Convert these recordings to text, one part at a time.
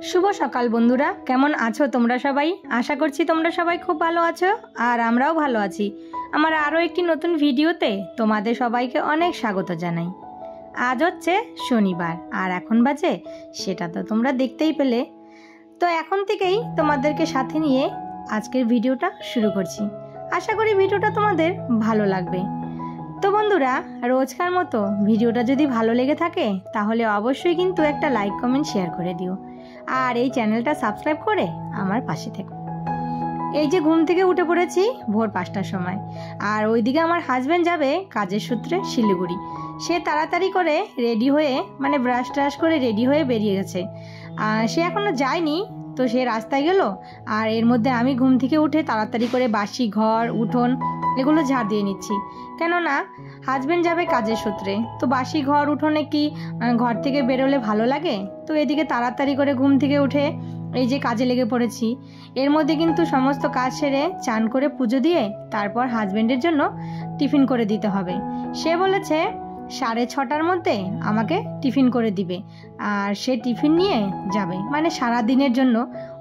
শুভ সকাল বন্ধুরা, কেমন আছো তোমরা সবাই? আশা করছি তোমরা সবাই খুব ভালো আছো আর আমরাও ভালো আছি। আমার আরও একটি নতুন ভিডিওতে তোমাদের সবাইকে অনেক স্বাগত জানাই। আজ হচ্ছে শনিবার আর এখন বাজে সেটা তো তোমরা দেখতেই পেলে। তো এখন থেকেই তোমাদেরকে সাথে নিয়ে আজকের ভিডিওটা শুরু করছি। আশা করি ভিডিওটা তোমাদের ভালো লাগবে। তো বন্ধুরা, রোজকার মতো ভিডিওটা যদি ভালো লেগে থাকে তাহলে অবশ্যই কিন্তু একটা লাইক কমেন্ট শেয়ার করে দিও আর এই চ্যানেলটা সাবস্ক্রাইব করে আমার পাশে থেকো। এই যে ঘুম থেকে উঠে পড়েছি ভোর 5টার সময়, আর ওইদিকে আমার হাজব্যান্ড যাবে কাজের সূত্রে শিলিগুড়ি। সে তাড়াতাড়ি করে রেডি হয়ে মানে ব্রাশ ট্রাশ করে রেডি হয়ে বেরিয়ে গেছে। সে এখনও যায়নি, তো সে রাস্তায় গেল আর এর মধ্যে আমি ঘুম থেকে উঠে তাড়াতাড়ি করে বাসি ঘর উঠোন এগুলো ঝাড় দিয়ে নিচ্ছি। কেননা হাজব্যান্ড যাবে কাজের সূত্রে, তো বাসি ঘর উঠোনে কি ঘর থেকে বেরোলে ভালো লাগে? তো এদিকে তাড়াতাড়ি করে ঘুম থেকে উঠে এই যে কাজে লেগে পড়েছি। এর মধ্যে কিন্তু সমস্ত কাজ সেরে চান করে পুজো দিয়ে তারপর হাজব্যান্ডের জন্য টিফিন করে দিতে হবে। সে বলেছে 6:30টার মধ্যে আমাকে টিফিন করে দিবে আর সে টিফিন নিয়ে যাবে, মানে সারা দিনের জন্য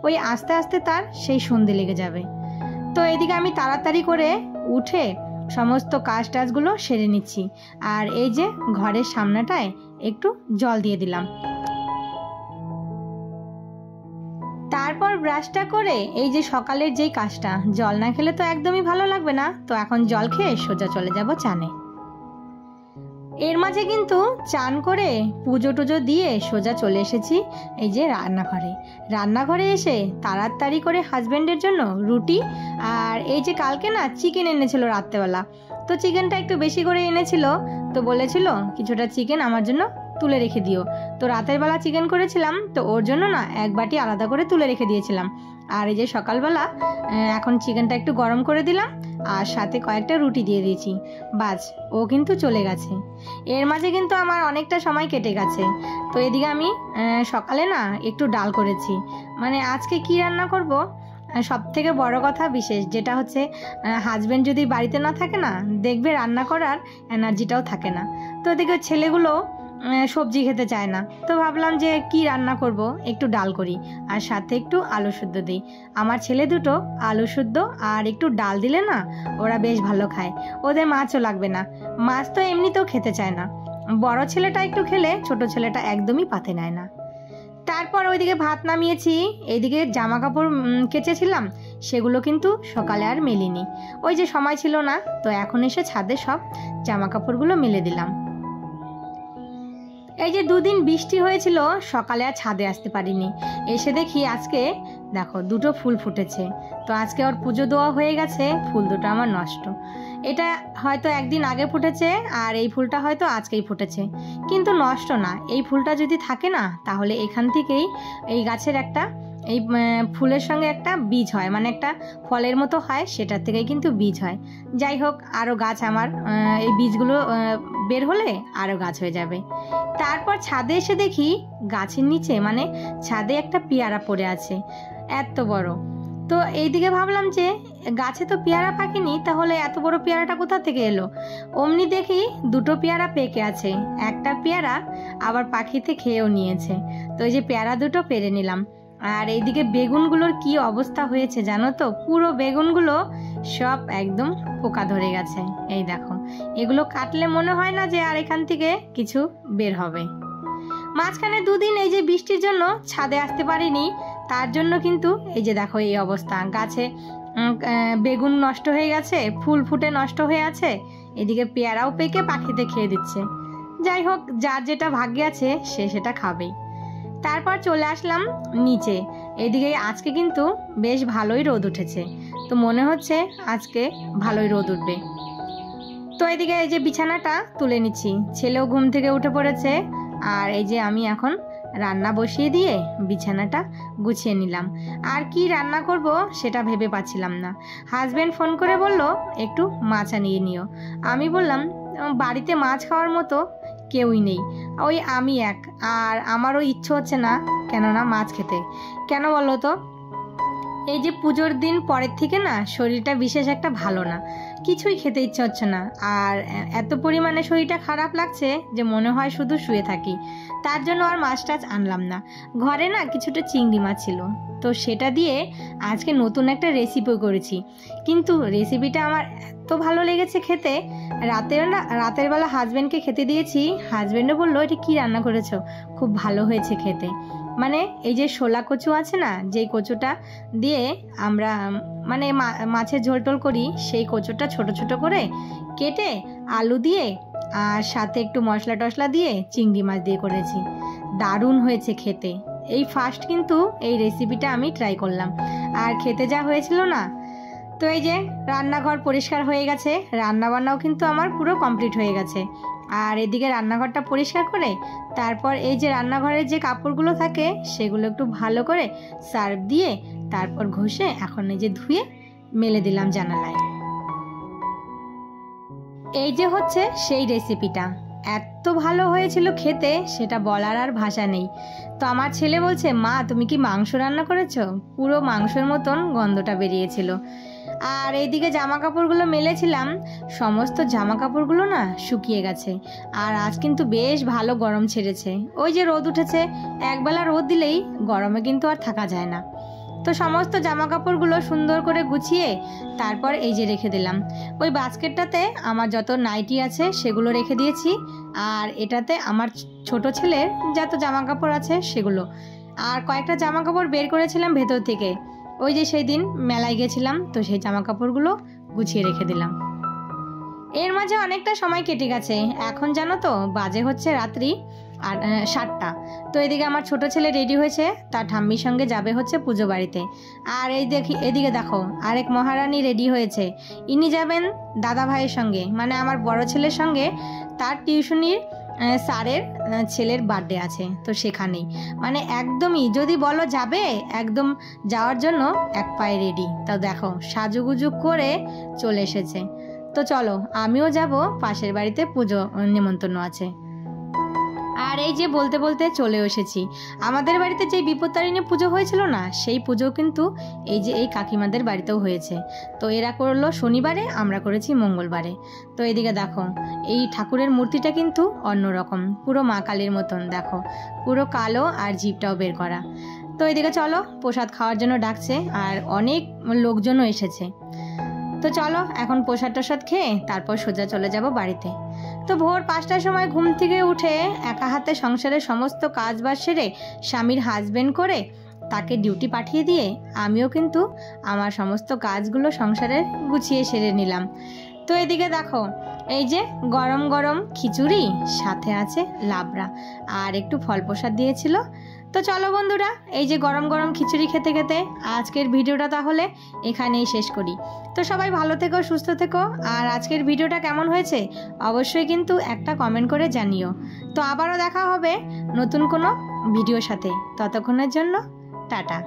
ওই আস্তে আস্তে তার সেই সন্ধে লেগে যাবে। তো এদিকে আমি তাড়াতাড়ি করে উঠে সমস্ত কাজ টাজগুলো সেরে নিচ্ছি আর এই যে ঘরের সামনেটায় একটু জল দিয়ে দিলাম। তারপর ব্রাশটা করে এই যে সকালের যেই কাজটা, জল না খেলে তো একদমই ভালো লাগবে না, তো এখন জল খেয়ে সোজা চলে যাব চানে। এর মাঝে কিন্তু চান করে পুজো টুজো দিয়ে সোজা চলে এসেছি এই যে রান্নাঘরে এসে তাড়াতাড়ি করে হাজব্যান্ডের জন্য রুটি আর এই যে কালকে না চিকেন এনেছিল রাত্রেবেলা, তো চিকেনটা একটু বেশি করে এনেছিল, তো বলেছিল কিছুটা চিকেন আমার জন্য তুলে রেখে দিও। তো রাতের বেলা চিকেন করেছিলাম, তো ওর জন্য না এক বাটি আলাদা করে তুলে রেখে দিয়েছিলাম। আর এই যে সকালবেলা এখন চিকেনটা একটু গরম করে দিলাম আর সাথে কয়েকটা রুটি দিয়ে দিয়েছি। বাস, ও কিন্তু চলে গেছে। এর মাঝে কিন্তু আমার অনেকটা সময় কেটে গেছে। তো এদিকে আমি সকালে না একটু ডাল করেছি। মানে আজকে কি রান্না করব, সব থেকে বড় কথা বিশেষ যেটা হচ্ছে হাজব্যান্ড যদি বাড়িতে না থাকে না, দেখবে রান্না করার এনার্জিটাও থাকে না। তো এদিকে ছেলেগুলো সবজি খেতে চায় না, তো ভাবলাম যে কি রান্না করব, একটু ডাল করি আর সাথে একটু আলু সুদ্ধ দিই। আমার ছেলে দুটো আলু সুদ্ধ আর একটু ডাল দিলে না ওরা বেশ ভালো খায়, ওদের মাছও লাগবে না। মাছ তো এমনিতেও খেতে চায় না, বড় ছেলেটা একটু খেলে ছোট ছেলেটা একদমই পাতে নেয় না। তারপর ওইদিকে ভাত নামিয়েছি, এইদিকে জামা কাপড় কেচেছিলাম, সেগুলো কিন্তু সকালে আর মেলিনি, ওই যে সময় ছিল না, তো এখন এসে ছাদে সব জামা কাপড়গুলো মেলে দিলাম। এই যে 2 দিন বৃষ্টি হয়েছিল, সকালে আর ছাদে আসতে পারিনি। এসে দেখি আজকে দেখো দুটো ফুল ফুটেছে, তো আজকে ওর পুজো দেওয়া হয়ে গেছে, ফুল দুটো আমার নষ্ট। এটা হয়তো একদিন আগে ফুটেছে আর এই ফুলটা হয়তো আজকেই ফুটেছে, কিন্তু নষ্ট না। এই ফুলটা যদি থাকে না তাহলে এখান থেকেই এই গাছের একটা এই ফুলের সঙ্গে একটা বীজ হয়, মানে একটা ফলের মতো হয়, সেটার থেকেই কিন্তু বীজ হয়। যাই হোক, আরও গাছ আমার এই বীজগুলো বের হলে আরও গাছ হয়ে যাবে। তারপর ছাদে এসে দেখি গাছের নিচে মানে ছাদে একটা পেয়ারা পড়ে আছে এত বড়। তো এইদিকে ভাবলাম যে গাছে তো পেয়ারা পাকেনি, তাহলে এত বড় পেয়ারাটা কোথা থেকে এলো? অমনি দেখি দুটো পেয়ারা পেকে আছে, একটা পেয়ারা আবার পাখিতে খেয়েও নিয়েছে। তো এই যে পেয়ারা দুটো পেরে নিলাম। আর এইদিকে বেগুনগুলোর কি অবস্থা হয়েছে জানো তো, পুরো বেগুনগুলো সব একদম পোকা ধরে গেছে। এই দেখো, এগুলো কাটলে মনে হয় না যে আর এখান থেকে কিছু বের হবে। মাঝখানে 2 দিন এই যে বৃষ্টির জন্য ছাদে আসতে পারিনি, তার জন্য কিন্তু এই যে দেখো এই অবস্থা, গাছে বেগুন নষ্ট হয়ে গেছে, ফুল ফুটে নষ্ট হয়ে আছে, এদিকে পেয়ারাও পেকে পাখিতে খেয়ে দিচ্ছে। যাই হোক, যার যেটা ভাগ্যে আছে সে সেটা খাবেই। তারপর চলে আসলাম নিচে। এদিকে আজকে কিন্তু বেশ ভালোই রোদ উঠেছে, তো মনে হচ্ছে আজকে ভালোই রোদ উঠবে। তো এদিকে এই যে বিছানাটা তুলে নিচ্ছি, ছেলেও ঘুম থেকে উঠে পড়েছে আর এই যে আমি এখন রান্না বসিয়ে দিয়ে বিছানাটা গুছিয়ে নিলাম। আর কি রান্না করব সেটা ভেবে পাচ্ছিলাম না। হাজব্যান্ড ফোন করে বলল একটু মাছ আনিয়ে নিও। আমি বললাম বাড়িতে মাছ খাওয়ার মতো কেউই নেই, ওই আমি এক, আর আমারও ইচ্ছে হচ্ছে না কেননা মাছ খেতে। কেন বলো তো, এই যে পুজোর দিন পরের থেকে না শরীরটা বিশেষ একটা ভালো না, কিছুই খেতে ইচ্ছে হচ্ছে না, আর এত পরিমাণে শরীরটা খারাপ লাগছে যে মনে হয় শুধু শুয়ে থাকি। তার জন্য আর মাছ টাছ আনলাম না। ঘরে না কিছুটা চিংড়ি মাছ ছিল, তো সেটা দিয়ে আজকে নতুন একটা রেসিপি করেছি। কিন্তু রেসিপিটা আমার এত ভালো লেগেছে খেতে, রাতের বেলা হাজব্যান্ডকে খেতে দিয়েছি। হাজব্যান্ডও বললো এটা কি রান্না করেছো, খুব ভালো হয়েছে খেতে। মানে এই যে শোলা কচু আছে না, যেই কচুটা দিয়ে আমরা মানে মাছের ঝোল টোল করি, সেই কচুটা ছোট ছোট করে কেটে আলু দিয়ে আর সাথে একটু মশলা টশলা দিয়ে চিংড়ি মাছ দিয়ে করেছি। দারুণ হয়েছে খেতে। এই ফার্স্ট কিন্তু এই রেসিপিটা আমি ট্রাই করলাম, আর খেতে যা হয়েছিল না। তো এই যে রান্নাঘর পরিষ্কার হয়ে গেছে, রান্নাবান্নাও কিন্তু আমার পুরো কমপ্লিট হয়ে গেছে। আর এদিকে রান্নাঘরটা পরিষ্কার করে তারপর এই যে রান্নাঘরের যে কাপড়গুলো থাকে সেগুলো একটু ভালো করে সার্ফ দিয়ে তারপর ঘষে এখন এই যে ধুয়ে মেলে দিলাম জানালায়। এই যে হচ্ছে সেই রেসিপিটা, এত ভালো হয়েছিল খেতে সেটা বলার আর ভাষা নেই। তো আমার ছেলে বলছে, মা তুমি কি মাংস রান্না করেছো? পুরো মাংসের মতন গন্ধটা বেরিয়েছিল। আর এইদিকে জামা কাপড়গুলো মেলেছিলাম, সমস্ত জামা কাপড়গুলো না শুকিয়ে গেছে। আর আজ কিন্তু বেশ ভালো গরম ছেড়েছে, ওই যে রোদ উঠেছে, একবেলা রোদ দিলেই গরমে কিন্তু আর থাকা যায় না। তো সমস্ত জামা কাপড়গুলো সুন্দর করে গুছিয়ে তারপর এই যে রেখে দিলাম। ওই বাস্কেটটাতে আমার যত নাইটি আছে সেগুলো রেখে দিয়েছি, আর এটাতে আমার ছোট ছেলের যত জামা কাপড় আছে সেগুলো, আর কয়েকটা জামা কাপড় বের করেছিলাম ভেতর থেকে, ওই যে সেই দিন মেলায় গেছিলাম, তো সেই জামা কাপড়গুলো গুছিয়ে রেখে দিলাম। এর মাঝে অনেকটা সময় কেটে গেছে, এখন জানো তো বাজে হচ্ছে রাত্রি 7টা। তো এদিকে আমার ছোট ছেলে রেডি হয়েছে, তার ঠাম্মির সঙ্গে যাবে হচ্ছে পুজো বাড়িতে। আর এদিকে দেখো আরেক মহারানী রেডি হয়েছে, ইনি যাবেন দাদা ভাইয়ের সঙ্গে, মানে আমার বড় ছেলের সঙ্গে। তার টিউশনির স্যারের ছেলের বার্থডে আছে, তো সেখানেই মানে একদমই যদি বলো যাবে, একদম যাওয়ার জন্য এক পায়ে রেডি। তা দেখো সাজুগুজু করে চলে এসেছে। তো চলো আমিও যাব, পাশের বাড়িতে পুজো নিমন্ত্রণ আছে। আর এই যে বলতে বলতে চলে এসেছি, আমাদের বাড়িতে যে বিপত্তারিণী পুজো হয়েছিল না, সেই পুজো কিন্তু এই যে এই কাকিমাদের বাড়িতেও হয়েছে। তো এরা করলো শনিবারে, আমরা করেছি মঙ্গলবারে। তো এদিকে দেখো এই ঠাকুরের মূর্তিটা কিন্তু অন্যরকম, পুরো মা কালীর মতন, দেখো পুরো কালো আর জিভটাও বের করা। তো এদিকে চলো প্রসাদ খাওয়ার জন্য ডাকছে, আর অনেক লোকজনও এসেছে। তো চলো এখন প্রসাদ টসাদ খেয়ে তারপর সোজা চলে যাব বাড়িতে। তো ভোর 5টার সময় ঘুম থেকে উঠে একা হাতে সংসারের সমস্ত কাজ বাজ সেরে স্বামীর হাজবেন্ড করে তাকে ডিউটি পাঠিয়ে দিয়ে আমিও কিন্তু আমার সমস্ত কাজগুলো সংসারের গুছিয়ে সেরে নিলাম। তো এদিকে দেখো এই যে গরম গরম খিচুড়ি, সাথে আছে লাবড়া আর একটু ফল প্রসাদ দিয়েছিল। তো চলো বন্ধুরা, এই যে গরম গরম খিচুড়ি খেতে খেতে আজকের ভিডিওটা তাহলে এখানেই শেষ করি। তো সবাই ভালো থেকো, সুস্থ থেকো, আর আজকের ভিডিওটা কেমন হয়েছে অবশ্যই কিন্তু একটা কমেন্ট করে জানিও। তো আবারও দেখা হবে নতুন কোনো ভিডিওর সাথে, ততক্ষণের জন্য টাটা।